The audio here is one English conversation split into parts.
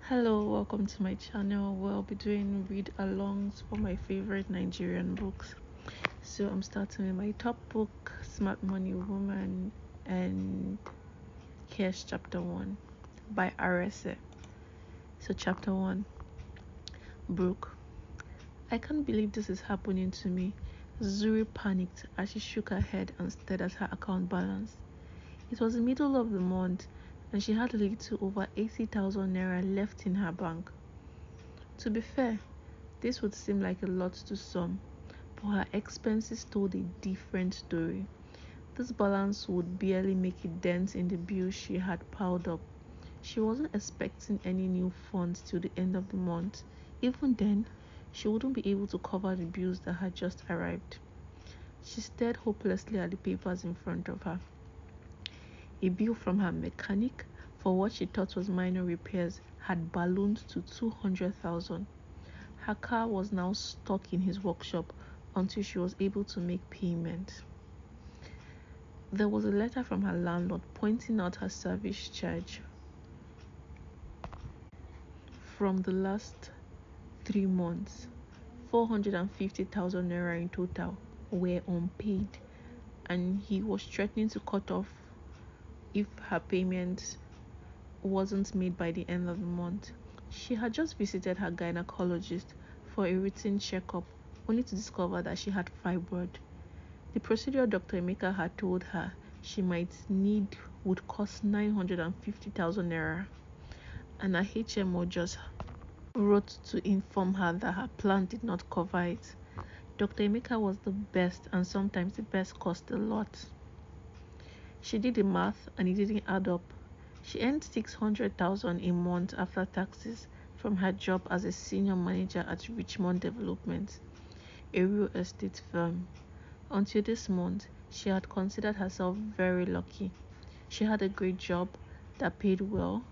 Hello, welcome to my channel where I'll be doing read alongs for my favorite Nigerian books. So I'm starting with my top book, Smart Money Woman, and here's chapter 1 by Arese. So chapter 1, Brooke. I can't believe this is happening to me. Zuri panicked as she shook her head and stared at her account balance. It was the middle of the month and she had little over 80,000 naira left in her bank. To be fair, this would seem like a lot to some, but her expenses told a different story. This balance would barely make a dent in the bills she had piled up. She wasn't expecting any new funds till the end of the month. Even then, she wouldn't be able to cover the bills that had just arrived. She stared hopelessly at the papers in front of her. A bill from her mechanic for what she thought was minor repairs had ballooned to 200,000. Her car was now stuck in his workshop until she was able to make payment. There was a letter from her landlord pointing out her service charge from the last 3 months. 450,000 naira in total were unpaid, and he was threatening to cut off if her payment wasn't made by the end of the month. She had just visited her gynecologist for a routine checkup, only to discover that she had fibroid. The procedure Dr. Emeka had told her she might need would cost 950,000 naira, and her HMO just wrote to inform her that her plan did not cover it. Dr. Emeka was the best, and sometimes the best cost a lot. She did the math and it didn't add up. She earned 600,000 a month after taxes from her job as a senior manager at Richmond Development, a real estate firm. Until this month, she had considered herself very lucky. She had a great job that paid well.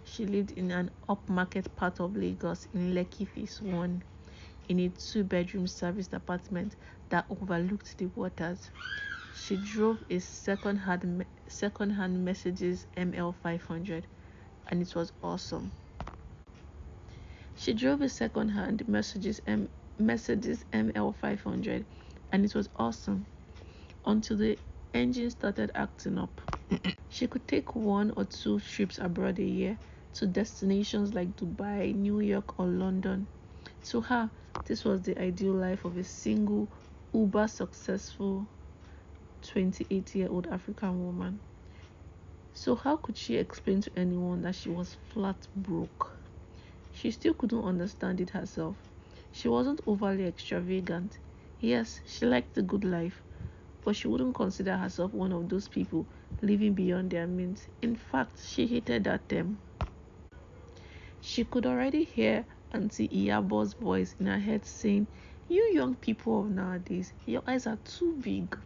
She lived in an upmarket part of Lagos in Lekki Phase 1 in a 2-bedroom serviced apartment that overlooked the waters. She drove a second-hand Mercedes ML 500 and it was awesome. She drove a second-hand Mercedes ML 500 and it was awesome until the engine started acting up. She could take 1 or 2 trips abroad a year to destinations like Dubai, New York, or London. To her, this was the ideal life of a single, uber successful 28-year-old African woman. So how could she explain to anyone that she was flat broke? She still couldn't understand it herself. She wasn't overly extravagant. Yes, she liked the good life, but she wouldn't consider herself one of those people living beyond their means. In fact, she hated that term. She could already hear Auntie Iyabo's voice in her head saying, "You young people of nowadays, your eyes are too big."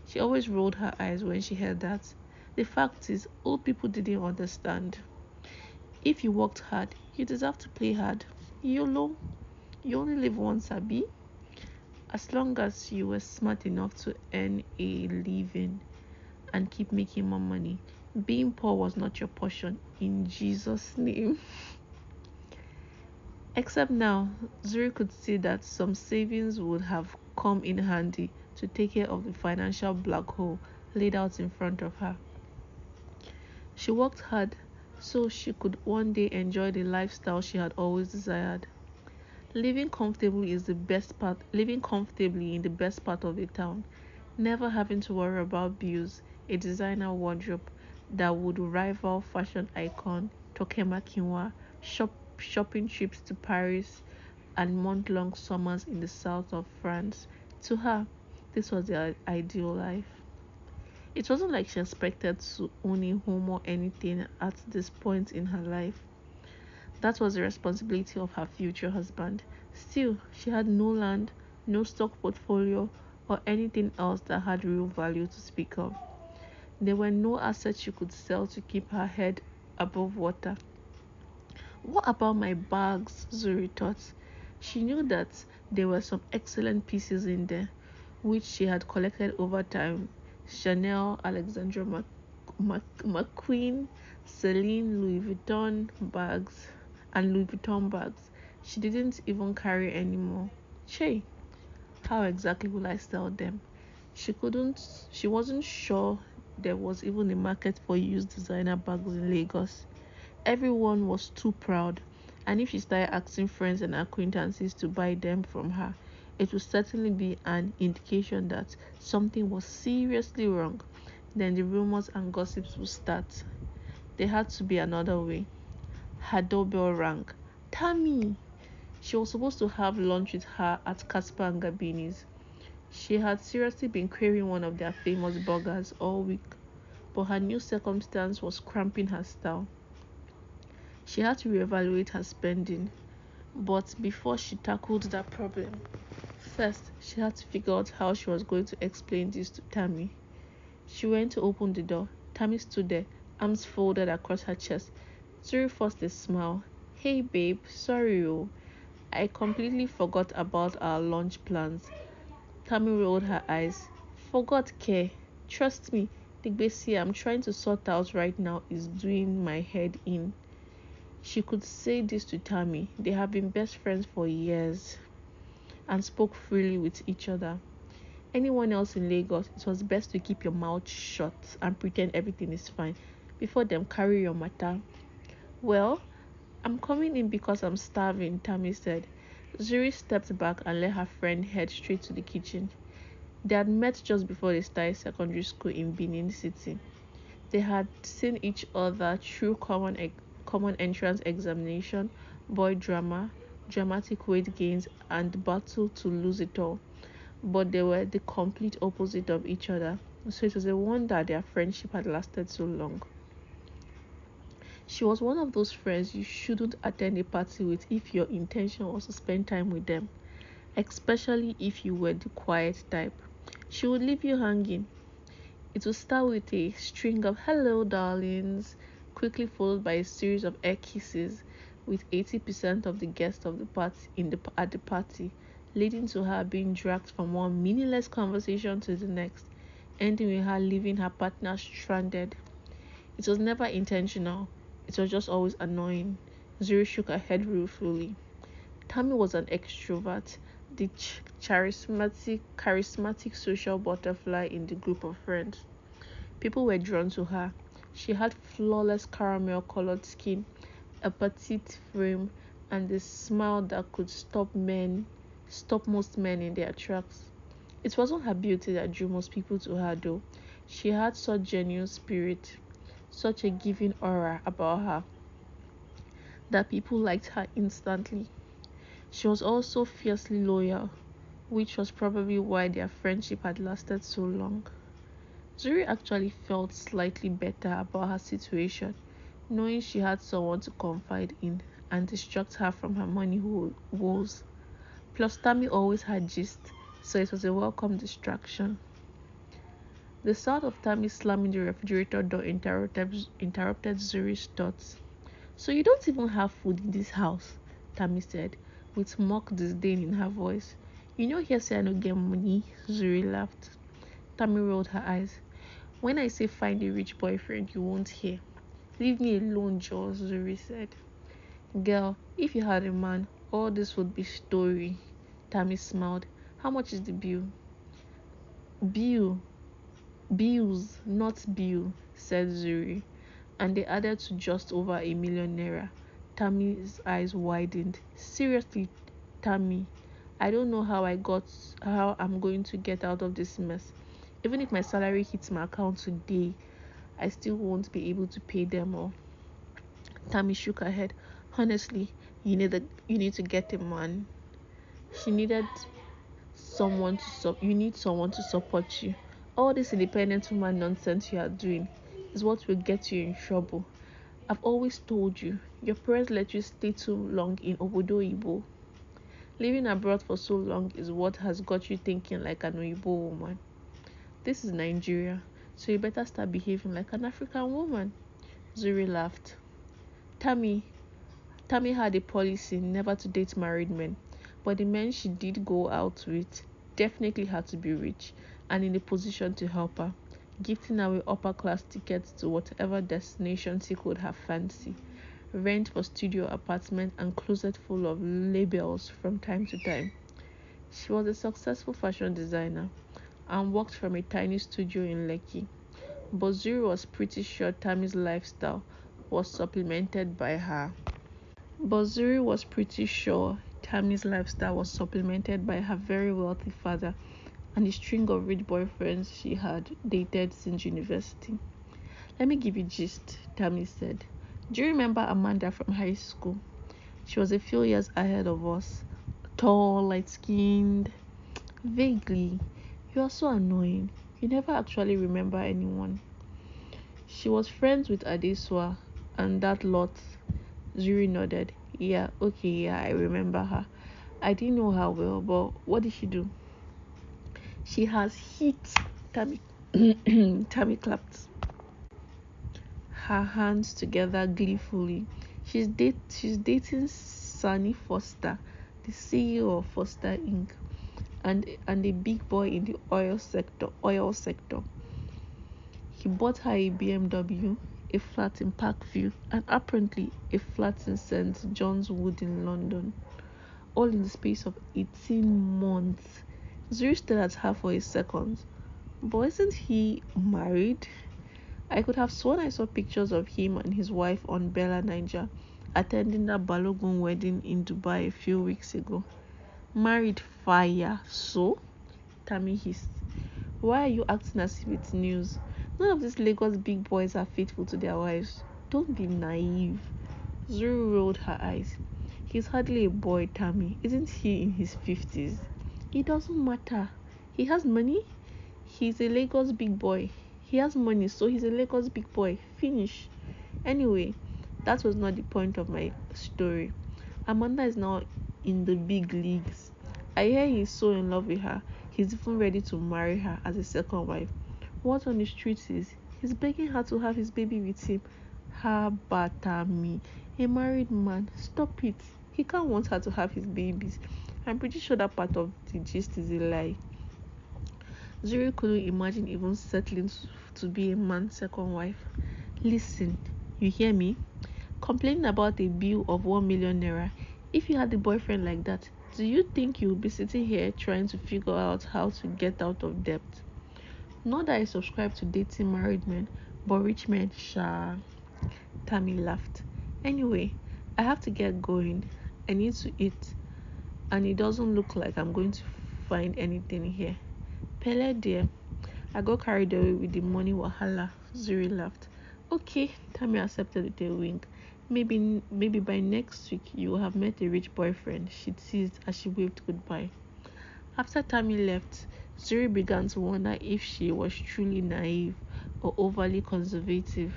She always rolled her eyes when she heard that. The fact is, old people didn't understand. If you worked hard, you deserve to play hard. YOLO, you only live once, abi? As long as you were smart enough to earn a living and keep making more money, being poor was not your portion, in Jesus' name. Except now, Zuri could see that some savings would have come in handy to take care of the financial black hole laid out in front of her. She worked hard so she could one day enjoy the lifestyle she had always desired. Living comfortably in the best part of the town, never having to worry about bills, a designer wardrobe that would rival fashion icon Tokema Kinwa, shopping trips to Paris, and month-long summers in the south of France. To her, this was the ideal life. It wasn't like she expected to own a home or anything at this point in her life. That was the responsibility of her future husband. Still, she had no land, no stock portfolio, or anything else that had real value to speak of. There were no assets she could sell to keep her head above water. What about my bags? Zuri thought. She knew that there were some excellent pieces in there, which she had collected over time. Chanel, Alexandra McQueen, Celine, Louis Vuitton bags, and Louis Vuitton bags. She didn't even carry anymore. Che, how exactly will I sell them? She wasn't sure there was even a market for used designer bags in Lagos. Everyone was too proud, and if she started asking friends and acquaintances to buy them from her, it would certainly be an indication that something was seriously wrong. Then the rumors and gossips would start. There had to be another way. Her doorbell rang. Tammy! She was supposed to have lunch with her at Casper and Gabini's. She had seriously been craving one of their famous burgers all week, but her new circumstance was cramping her style. She had to reevaluate her spending, but before she tackled that problem, first she had to figure out how she was going to explain this to Tammy. She went to open the door. Tammy stood there, arms folded across her chest. Zuri forced a smile. Hey babe, sorry I completely forgot about our lunch plans. Tammy rolled her eyes. Forgot care. Trust me, the gbese I'm trying to sort out right now is doing my head in. She could say this to Tammy. They have been best friends for years and spoke freely with each other. Anyone else in Lagos, it was best to keep your mouth shut and pretend everything is fine before them carry your matter. Well, I'm coming in because I'm starving, Tammy said. Zuri stepped back and let her friend head straight to the kitchen. They had met just before they started secondary school in Benin City. They had seen each other through common entrance examination, boy drama, dramatic weight gains, and battle to lose it all. But they were the complete opposite of each other, so it was a wonder their friendship had lasted so long. She was one of those friends you shouldn't attend a party with if your intention was to spend time with them, especially if you were the quiet type. She would leave you hanging. It would start with a string of hello darlings, quickly followed by a series of air kisses, with 80% of the guests of the party at the party, leading to her being dragged from one meaningless conversation to the next, ending with her leaving her partner stranded. It was never intentional. It was just always annoying. Zuri shook her head ruefully. Tammy was an extrovert, the charismatic social butterfly in the group of friends. People were drawn to her. She had flawless caramel-colored skin, a petite frame, and a smile that could stop most men in their tracks. It wasn't her beauty that drew most people to her, though. She had such genuine spirit, such a giving aura about her, that people liked her instantly. She was also fiercely loyal, which was probably why their friendship had lasted so long. Zuri actually felt slightly better about her situation, knowing she had someone to confide in and distract her from her money woes. Plus, Tammy always had gist, so it was a welcome distraction. The sound of Tammy slamming the refrigerator door interrupted Zuri's thoughts. So you don't even have food in this house, Tammy said, with mock disdain in her voice. You know here say I no get money, Zuri laughed. Tammy rolled her eyes. When I say find a rich boyfriend, you won't hear. Leave me alone, Joe, Zuri said. Girl, if you had a man, all this would be story. Tammy smiled. How much is the bill? Bill. Bills, not bill, said Zuri, and they added to just over ₦1,000,000. Tammy's eyes widened. Seriously, Tammy, I don't know how I'm going to get out of this mess. Even if my salary hits my account today, I still won't be able to pay them all. Tammy shook her head. Honestly, you need to get a man. She needed you need someone to support you. All this independent woman nonsense you are doing is what will get you in trouble. I've always told you, your parents let you stay too long in Obodo Ibo. Living abroad for so long is what has got you thinking like an Oyibo woman. This is Nigeria, so you better start behaving like an African woman. Zuri laughed. Tammy had a policy never to date married men, but the men she did go out with definitely had to be rich and in a position to help her, gifting away upper class tickets to whatever destination tickled her fancy. rent for studio apartment, and closet full of labels from time to time. She was a successful fashion designer and worked from a tiny studio in Lekki. But Zuri was pretty sure Tammy's lifestyle was supplemented by her. Very wealthy father and the string of rich boyfriends she had dated since university. Let me give you gist, Tammy said. Do you remember Amanda from high school? She was a few years ahead of us. Tall, light-skinned. Vaguely. You are so annoying. You never actually remember anyone. She was friends with Adeswa and that lot. Zuri nodded. Yeah, okay, yeah, I remember her. I didn't know her well, but what did she do? She has heat. Tammy, Tammy clapped her hands together gleefully. She's dating Sunny Foster, the CEO of Foster Inc. and a big boy in the oil sector. He bought her a BMW, a flat in Parkview, and apparently a flat in St. John's Wood in London, all in the space of 18 months. Zuri stared at her for a second. But isn't he married? I could have sworn I saw pictures of him and his wife on Bella Niger attending that Balogun wedding in Dubai a few weeks ago. Married fire, so? Tammy hissed. Why are you acting as if it's news? None of these Lagos big boys are faithful to their wives. Don't be naive. Zuru rolled her eyes. He's hardly a boy, Tammy. Isn't he in his 50s? It doesn't matter. He has money. He's a Lagos big boy. He has money, so he's a Lagos big boy. Finish. Anyway, that was not the point of my story. Amanda is now in the big leagues. I hear he's so in love with her. He's even ready to marry her as a second wife. What on the streets is, he's begging her to have his baby with him. Batami, a married man. Stop it. He can't want her to have his babies. I'm pretty sure that part of the gist is a lie. Zuri couldn't imagine even settling to be a man's second wife. Listen, you hear me? Complaining about a bill of 1 million naira. If you had a boyfriend like that, do you think you'll be sitting here trying to figure out how to get out of debt? Not that I subscribe to dating married men, but rich men, sha. Tammy laughed. Anyway, I have to get going. I need to eat. And it doesn't look like I'm going to find anything here. Pele dear, I got carried away with the money wahala. Zuri laughed. Okay, Tammy accepted with a wink. Maybe by next week you will have met a rich boyfriend, she teased as she waved goodbye. After Tammy left, Zuri began to wonder if she was truly naive or overly conservative.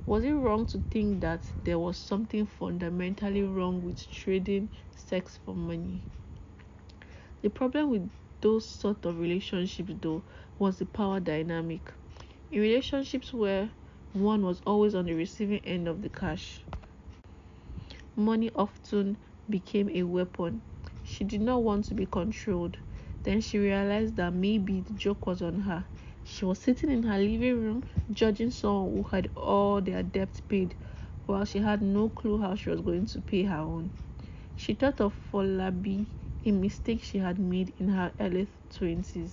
Was it wrong to think that there was something fundamentally wrong with trading sex for money? The problem with those sort of relationships, though, was the power dynamic. In relationships where one was always on the receiving end of the cash, money often became a weapon. She did not want to be controlled. Then she realized that maybe the joke was on her. She was sitting in her living room, judging someone who had all their debts paid, while she had no clue how she was going to pay her own. She thought of Folabi, a mistake she had made in her early 20s.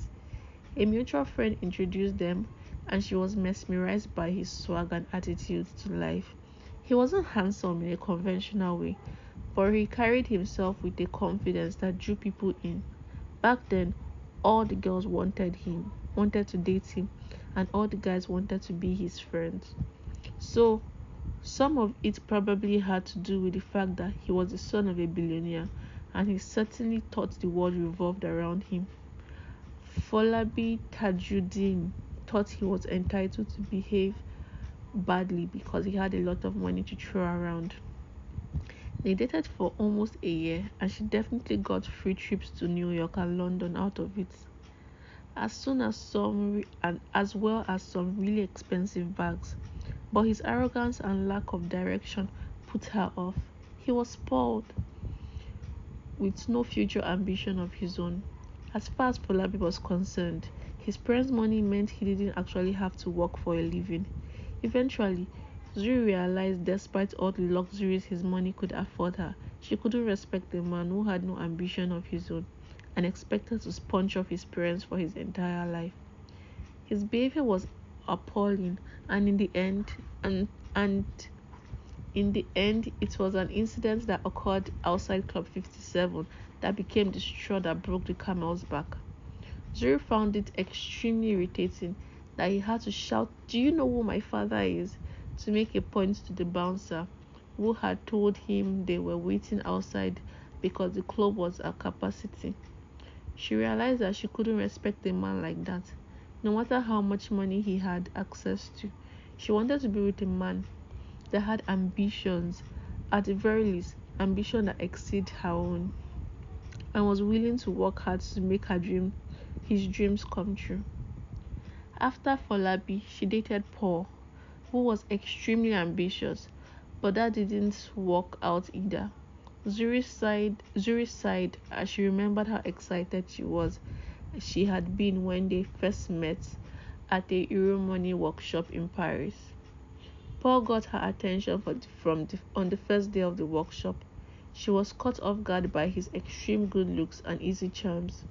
A mutual friend introduced them, and she was mesmerized by his swag and attitude to life. He wasn't handsome in a conventional way, but he carried himself with a confidence that drew people in. Back then, all the girls wanted to date him, and all the guys wanted to be his friends. So, some of it probably had to do with the fact that he was the son of a billionaire, and he certainly thought the world revolved around him. Folabi Tajuddin thought he was entitled to behave badly because he had a lot of money to throw around. They dated for almost a year, and she definitely got free trips to New York and London out of it, as well as some really expensive bags. But his arrogance and lack of direction put her off. He was spoiled, with no future ambition of his own. As far as Folabi was concerned, his parents' money meant he didn't actually have to work for a living. Eventually, Zuri realized despite all the luxuries his money could afford her, she couldn't respect a man who had no ambition of his own and expected to sponge off his parents for his entire life. His behavior was appalling, and and in the end it was an incident that occurred outside Club 57 that became the straw that broke the camel's back. Zuri found it extremely irritating that he had to shout, "Do you know who my father is?" to make a point to the bouncer, who had told him they were waiting outside because the club was at capacity. She realized that she couldn't respect a man like that, no matter how much money he had access to. She wanted to be with a man that had ambitions, at the very least, ambition that exceeded her own, and was willing to work hard to make his dreams come true. After Folabi, she dated Paul, who was extremely ambitious, but that didn't work out either. Zuri sighed as she remembered how excited she had been when they first met at a Euro money workshop in Paris. Paul got her attention on the first day of the workshop. She was caught off guard by his extreme good looks and easy charms.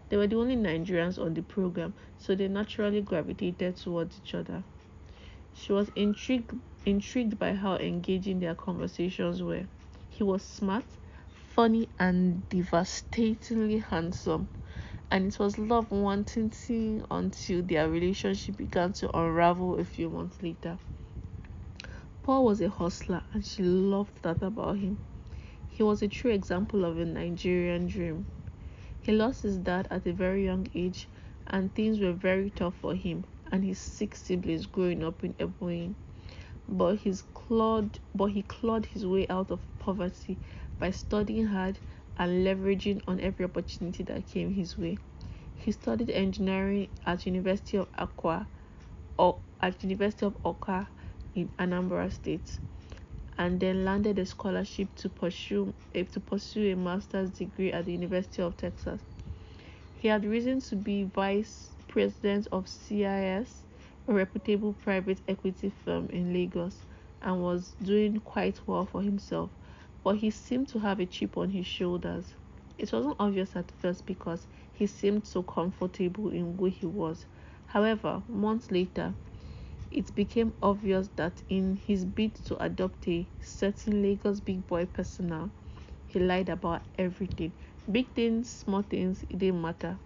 They were the only Nigerians on the program, so they naturally gravitated towards each other. She was intrigued by how engaging their conversations were. He was smart, funny, and devastatingly handsome, and it was love wanting until their relationship began to unravel a few months later. Paul was a hustler, and she loved that about him. He was a true example of a Nigerian dream. He lost his dad at a very young age, and things were very tough for him and his 6 siblings growing up in Ebonyi. But he clawed his way out of poverty by studying hard and leveraging on every opportunity that came his way. He studied engineering at University of Awka in Anambra State, and then landed a scholarship to pursue a master's degree at the University of Texas. He had risen to be vice president of CIS, a reputable private equity firm in Lagos, and was doing quite well for himself, but he seemed to have a chip on his shoulders. It wasn't obvious at first because he seemed so comfortable in who he was. However, months later, it became obvious that in his bid to adopt a certain Lagos big boy persona, he lied about everything. Big things, small things, it didn't matter.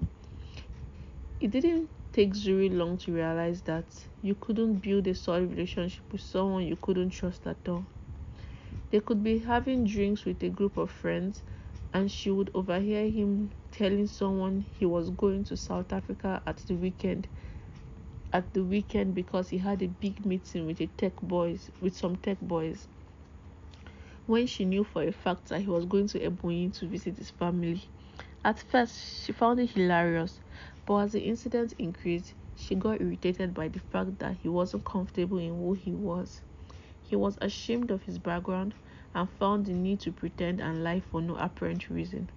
It didn't take Zuri long to realize that you couldn't build a solid relationship with someone you couldn't trust at all. They could be having drinks with a group of friends, and she would overhear him telling someone he was going to South Africa at the weekend because he had a big meeting with some tech boys, when she knew for a fact that he was going to Ebonyi to visit his family. At first, she found it hilarious, but as the incident increased, she got irritated by the fact that he wasn't comfortable in who he was. He was ashamed of his background and found the need to pretend and lie for no apparent reason.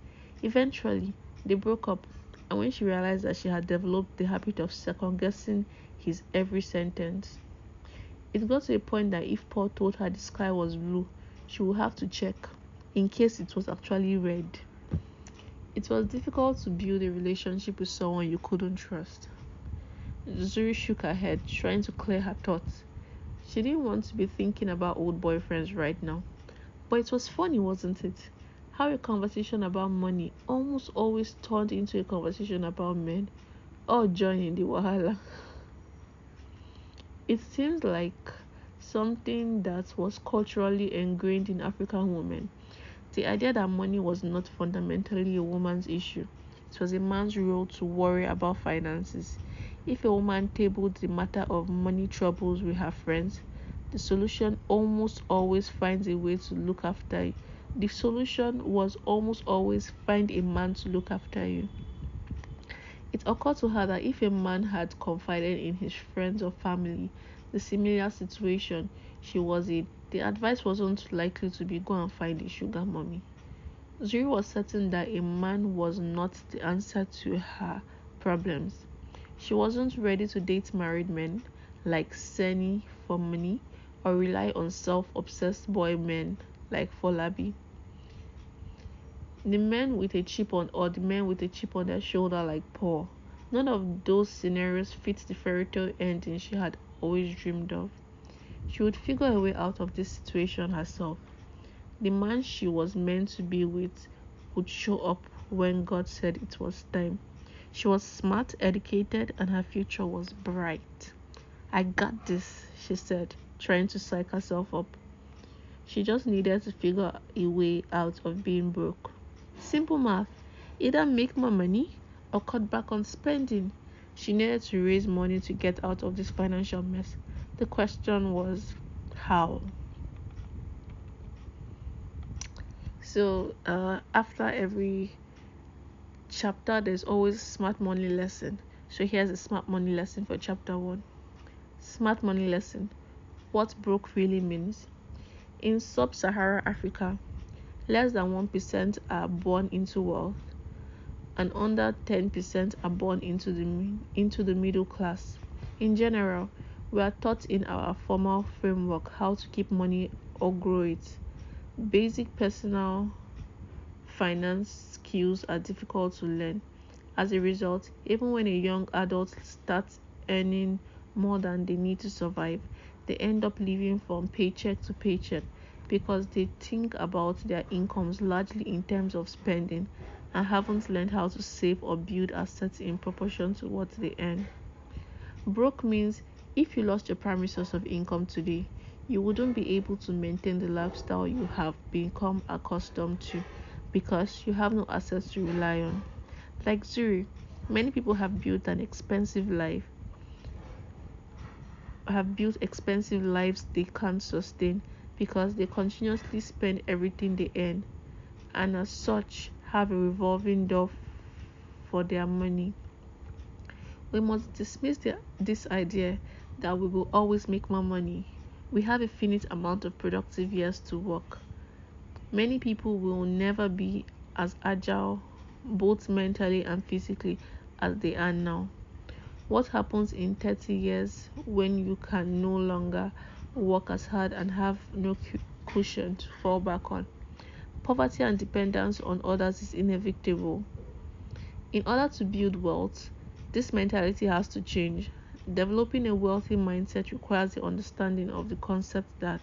Eventually, they broke up, and when she realized that she had developed the habit of second-guessing his every sentence, it got to a point that if Paul told her the sky was blue, she would have to check, in case it was actually red. It was difficult to build a relationship with someone you couldn't trust. Zuri shook her head, trying to clear her thoughts. She didn't want to be thinking about old boyfriends right now. But it was funny, wasn't it? How a conversation about money almost always turned into a conversation about men, all joining the wahala. It seems like something that was culturally ingrained in African women. The idea that money was not fundamentally a woman's issue. It was a man's role to worry about finances. If a woman tabled the matter of money troubles with her friends, the solution almost always finds a way to look after you. The solution was almost always find a man to look after you. It occurred to her that if a man had confided in his friends or family the similar situation she was in, the advice wasn't likely to be go and find a sugar mommy. Zuri was certain that a man was not the answer to her problems. She wasn't ready to date married men like Seni for money, or rely on self-obsessed boy men like Folabi. The men with a chip on their shoulder like Paul. None of those scenarios fit the fairy tale ending she had always dreamed of. She would figure a way out of this situation herself. The man she was meant to be with would show up when God said it was time. She was smart, educated, and her future was bright. I got this, she said, trying to psych herself up. She just needed to figure a way out of being broke. Simple math. Either make more money or cut back on spending. She needed to raise money to get out of this financial mess. The question was, how? So after every chapter, there's always a smart money lesson. So here's a smart money lesson for chapter 1. Smart money lesson. What broke really means. In sub-Saharan Africa, less than 1% are born into wealth, and under 10% are born into the middle class. In general, we are taught in our formal framework how to keep money or grow it. Basic personal finance skills are difficult to learn. As a result, even when a young adult starts earning more than they need to survive, they end up living from paycheck to paycheck because they think about their incomes largely in terms of spending and haven't learned how to save or build assets in proportion to what they earn. Broke means if you lost your primary source of income today, you wouldn't be able to maintain the lifestyle you have become accustomed to because you have no assets to rely on. Like Zuri, many people have built expensive lives they can't sustain because they continuously spend everything they earn, and as such have a revolving door for their money. We must dismiss this idea that we will always make more money. We have a finite amount of productive years to work. Many people will never be as agile, both mentally and physically, as they are now. What happens in 30 years when you can no longer work as hard and have no cushion to fall back on? Poverty and dependence on others is inevitable. In order to build wealth, this mentality has to change. Developing a wealthy mindset requires the understanding of the concept that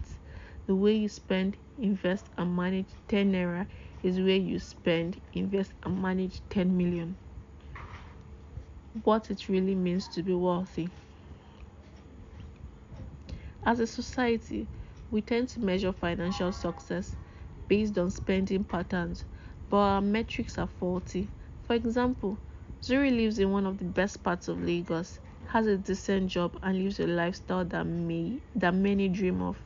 the way you spend, invest, and manage 10 naira is where you spend, invest, and manage 10 million. What it really means to be wealthy. As a society, we tend to measure financial success based on spending patterns, but our metrics are faulty. For example, Zuri lives in one of the best parts of Lagos, has a decent job, and lives a lifestyle that many dream of.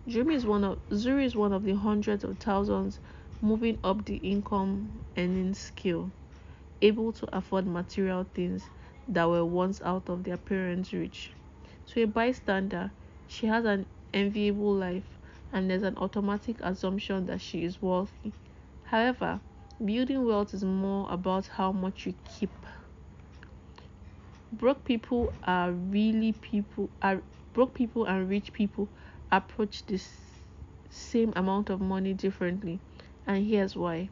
Zuri is one of the hundreds of thousands moving up the income earning scale, able to afford material things that were once out of their parents' reach. To a bystander, she has an enviable life, and there's an automatic assumption that she is wealthy. However, building wealth is more about how much you keep. Broke people and rich people approach this same amount of money differently, and here's why.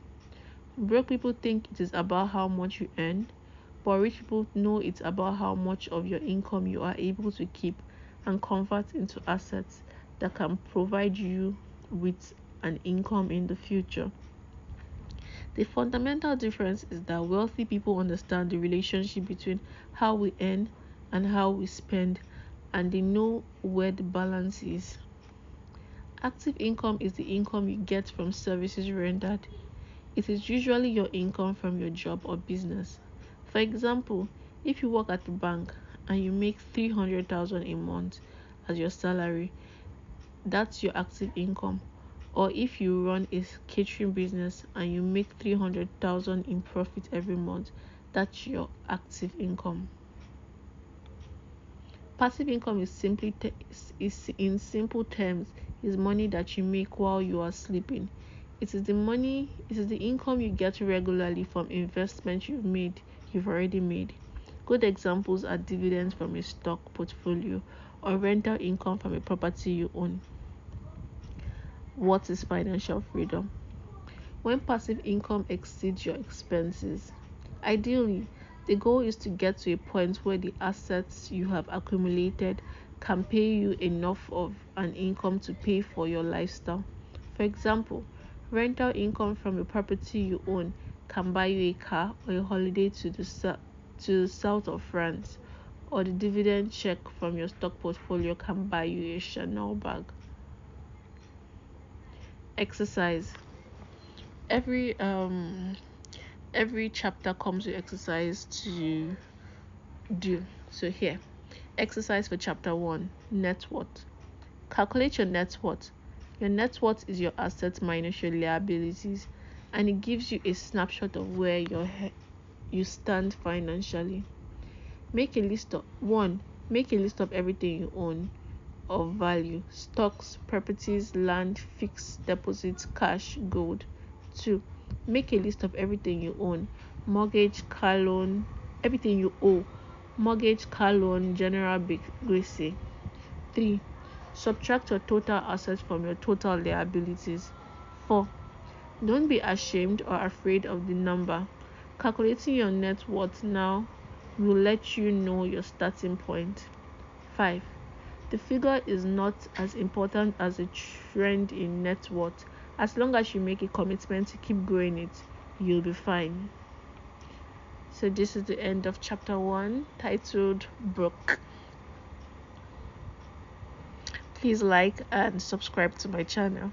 Broke people think it is about how much you earn, but rich people know it's about how much of your income you are able to keep and convert into assets that can provide you with an income in the future. The fundamental difference is that wealthy people understand the relationship between how we earn and how we spend, and they know where the balance is. Active income is the income you get from services rendered. It is usually your income from your job or business. For example, if you work at the bank and you make 300,000 a month as your salary, that's your active income. Or if you run a catering business and you make 300,000 in profit every month, that's your active income. Passive income is in simple terms is money that you make while you are sleeping. It is the income you get regularly from investments you've already made. Good examples are dividends from a stock portfolio or rental income from a property you own. What is financial freedom? When passive income exceeds your expenses. Ideally, the goal is to get to a point where the assets you have accumulated can pay you enough of an income to pay for your lifestyle. For example, rental income from a property you own can buy you a car or a holiday to the south of France, or the dividend check from your stock portfolio can buy you a Chanel bag. Exercise. Every chapter comes with exercise to do. So here, exercise for chapter 1, net worth. Calculate your net worth. Your net worth is your assets minus your liabilities, and it gives you a snapshot of where you stand financially. Make a list of everything you own of value: stocks, properties, land, fixed deposits, cash, gold. 2. Make a list of everything you own: mortgage, car loan, everything you owe: mortgage, car loan, general gbese. 3. Subtract your total assets from your total liabilities. 4. Don't be ashamed or afraid of the number. Calculating your net worth now will let you know your starting point. 5. The figure is not as important as a trend in net worth. As long as you make a commitment to keep growing it, you'll be fine. So this is the end of chapter 1, titled Broke. Please like and subscribe to my channel.